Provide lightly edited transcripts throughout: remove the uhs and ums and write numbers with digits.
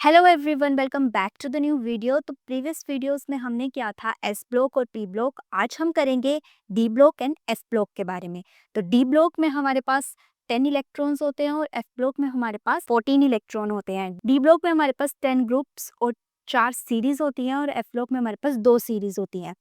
Hello everyone, welcome back to the new video. तो previous videos में हमने किया था एस ब्लॉक और पी ब्लॉक। आज हम करेंगे D block and F block के बारे में। तो डी ब्लॉक में हमारे पास 10 इलेक्ट्रॉन्स होते हैं और एफ ब्लॉक में हमारे पास 14 इलेक्ट्रॉन होते हैं। डी ब्लॉक में हमारे पास 10 ग्रुप्स और 4 सीरीज होती हैं और एफ ब्लॉक में हमारे पास 2 सीरीज होती हैं।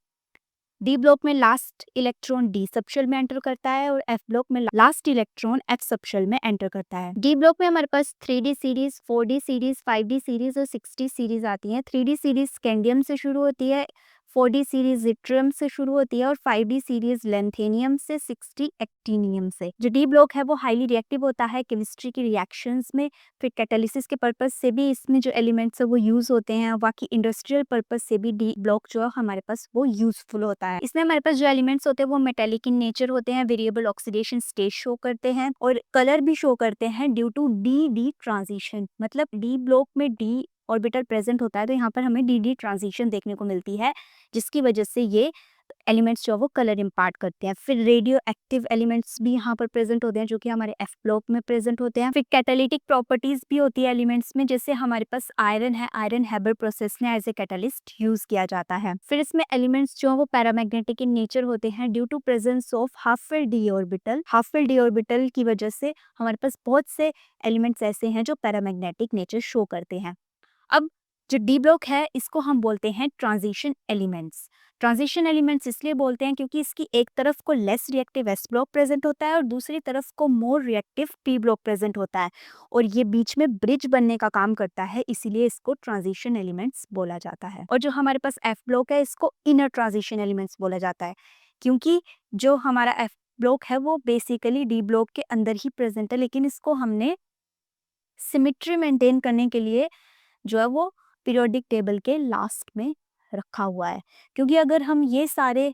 डी ब्लॉक में लास्ट इलेक्ट्रॉन डी सबशेल में एंटर करता है और एफ ब्लॉक में लास्ट इलेक्ट्रॉन एफ सबशेल में एंटर करता है। डी ब्लॉक में हमारे पास 3D series, 4D series, 5D series और 6D सीरीज आती हैं। 3D सीरीज स्कैंडियम से शुरू होती है, 4D सीरीज जिट्रियम से शुरू होती है और 5D सीरीज लेंथेनियम से, 6D एक्टिनियम से। जो डी ब्लॉक है वो हाईली रिएक्टिव होता है केमिस्ट्री की रिएक्शंस में, फिर कैटालिसिस के पर्पज से भी इसमें जो एलिमेंट्स है वो यूज होते हैं। बाकी इंडस्ट्रियल पर्पज से भी डी ब्लॉक जो है हमारे पास वो यूजफुल होता है। इसमें हमारे पास जो एलिमेंट्स होते हैं वो मेटेलिक इन नेचर होते हैं, वेरिएबल ऑक्सीडेशन स्टेज शो करते हैं और कलर भी शो करते हैं due to D D transition. मतलब डी ब्लॉक में डी ऑर्बिटल प्रेजेंट होता है तो यहाँ पर हमें डी डी ट्रांजिशन देखने को मिलती है, जिसकी वजह से ये एलिमेंट्स जो है वो कलर इम्पार्ट करते हैं। फिर रेडियो एक्टिव एलिमेंट्स भी यहाँ पर प्रेजेंट होते हैं जो कि हमारे एफ ब्लॉक में प्रेजेंट होते हैं। फिर कैटालिटिक प्रॉपर्टीज भी होती है एलिमेंट्स में, जैसे हमारे पास आयरन है, आयरन हैबर प्रोसेस में एज ए कैटालिस्ट यूज किया जाता है। फिर इसमें एलिमेंट्स जो है वो पैरामैग्नेटिक इन नेचर होते हैं due to presence of half filled D orbital. Half filled D orbital की वजह से हमारे पास बहुत से एलिमेंट्स ऐसे हैं जो पैरामैग्नेटिक नेचर शो करते हैं। अब जो डी ब्लॉक है इसको हम बोलते हैं ट्रांजिशन एलिमेंट्स। ट्रांजिशन एलिमेंट्स इसलिए बोलते हैं क्योंकि इसकी एक तरफ को less reactive S block present होता है और दूसरी तरफ को more reactive P block present होता है और ये बीच में ब्रिज बनने का काम करता है, इसीलिए इसको ट्रांजिशन एलिमेंट्स बोला जाता है। और जो हमारे पास एफ ब्लॉक है इसको इनर ट्रांजिशन एलिमेंट्स बोला जाता है, क्योंकि जो हमारा एफ ब्लॉक है वो बेसिकली डी ब्लॉक के अंदर ही प्रेजेंट है, लेकिन इसको हमने सिमेट्री मेंटेन करने के लिए जो है वो पीरियोडिक टेबल के लास्ट में रखा हुआ है। क्योंकि अगर हम ये सारे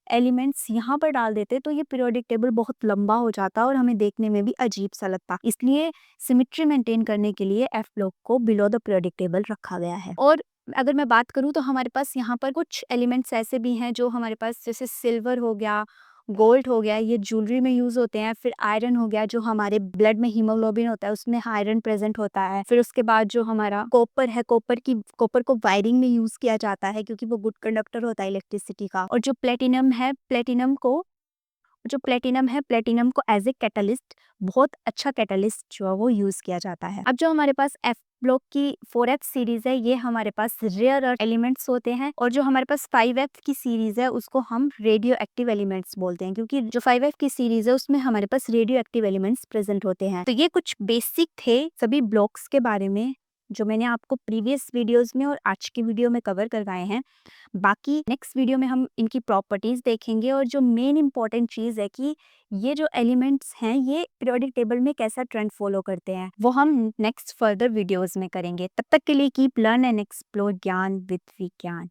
एलिमेंट्स यहाँ पर डाल देते तो ये पीरियोडिक टेबल बहुत लंबा हो जाता और हमें देखने में भी अजीब सा लगता, इसलिए सिमेट्री मेंटेन करने के लिए एफ ब्लॉक को बिलो द पीरियोडिक टेबल रखा गया है। और अगर मैं बात करूँ तो हमारे पास यहाँ पर कुछ एलिमेंट्स ऐसे भी हैं जो हमारे पास, जैसे सिल्वर हो गया, गोल्ड हो गया, ये ज्वेलरी में यूज होते हैं। फिर आयरन हो गया, जो हमारे ब्लड में हीमोग्लोबिन होता है उसमें आयरन प्रेजेंट होता है। फिर उसके बाद जो हमारा कॉपर है, कॉपर को वायरिंग में यूज किया जाता है क्योंकि वो गुड कंडक्टर होता है इलेक्ट्रिसिटी का। और जो प्लेटिनम है, प्लेटिनम को एज ए कैटलिस्ट, बहुत अच्छा कैटलिस्ट जो है वो यूज किया जाता है। अब जो हमारे पास एफ ब्लॉक की 4F सीरीज है ये हमारे पास रेयर अर्थ एलिमेंट्स होते हैं और जो हमारे पास 5F की सीरीज है उसको हम रेडियो एक्टिव एलिमेंट्स बोलते हैं, क्योंकि जो 5F की सीरीज है उसमें हमारे पास रेडियो एक्टिव एलिमेंट्स प्रेजेंट होते हैं। तो ये कुछ बेसिक थे सभी ब्लॉक्स के बारे में जो मैंने आपको प्रीवियस वीडियोस में और आज की वीडियो में कवर करवाए हैं। बाकी नेक्स्ट वीडियो में हम इनकी प्रॉपर्टीज देखेंगे और जो मेन इंपॉर्टेंट चीज़ है कि ये जो एलिमेंट्स हैं ये पीरियोडिक टेबल में कैसा ट्रेंड फॉलो करते हैं वो हम नेक्स्ट फर्दर वीडियोस में करेंगे। तब तक के लिए कीप लर्न एंड एक्सप्लोर ज्ञान विद विज्ञान।